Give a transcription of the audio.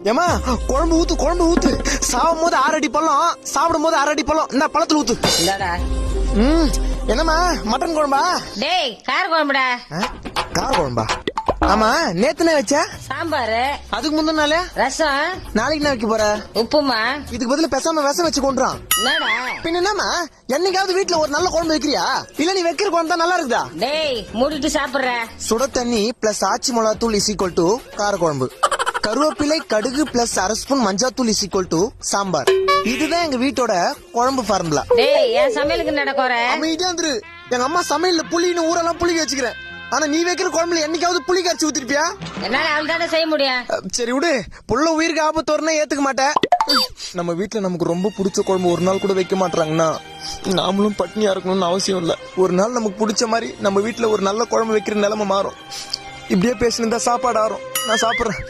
ஏமா குழம்பு ஊத்து சாவும் போது 6 அடி பழம், சாப்பிடும் போது 6 அடி பழம். இந்த பழத்துல ஊத்து. இந்தாடா. என்னம்மா மட்டன் குழம்பா? டேய் கார குழம்புடா. கார குழம்பா? ஆமா நேத்துனே வச்ச சாம்பாரு. அதுக்கு முந்தின நாளே ரசம். நாளைக்கு என்ன வைக்க போற? உப்புமா. இதுக்கு பதிலா பேசாம விஷம் வச்சு கொண்டுறான். என்னடா பின்ன என்னமா என்னைக்காவது வீட்டுல ஒரு நல்ல குழம்பு வைக்கிறியா? இல்ல நீ வைக்கிற குழம்பு தான் நல்லா இருக்குதா? டேய் மூடிட்டு சாப்பிடுற. சுட தண்ணி பிளஸ் ஆச்சி மிளகாத்தூள் இஸ் ஈக்குவல் டு கார குழம்பு. கருவேப்பிலை கடுகு பிளஸ் 1/2 ஸ்பூன் மஞ்சாத்தூள் இஸ் ஈக்குவல் டு சாம்பார். இதுதான் எங்க வீட்டோட குழம்பு ஃபார்முலா. டேய் என் சமையலுக்கு நடக்கற. அமைதியா இரு. எங்க அம்மா சமையல்ல புளின்னு ஊரெல்லாம் புளிக்க வச்சுக்கிறேன். ஆனா நீ வைக்கிற குழம்புல என்னைக்காவது புளி கரைச்சி ஊத்திருப்பியா? என்னால அவள்தானே செய்ய முடியும். சரி விடு, புள்ள உயிருக்கு ஆபத்து வரணும் ஏத்துக்க மாட்டேன். நம்ம வீட்டுல நமக்கு ரொம்ப பிடிச்ச குழம்பு ஒரு நாள் கூட வைக்க மாட்டாங்கன்னா நாமளும் பட்னியா இருக்கணும்னு அவசியம் இல்ல. ஒரு நாள் நமக்கு பிடிச்ச மாதிரி நம்ம வீட்டுல ஒரு நல்ல குழம்பு வைக்கிற நிலைமை மாறும். இப்படியே பேசினிருந்தா சாப்பாடு ஆறும். நான் சாப்பிடுறேன்.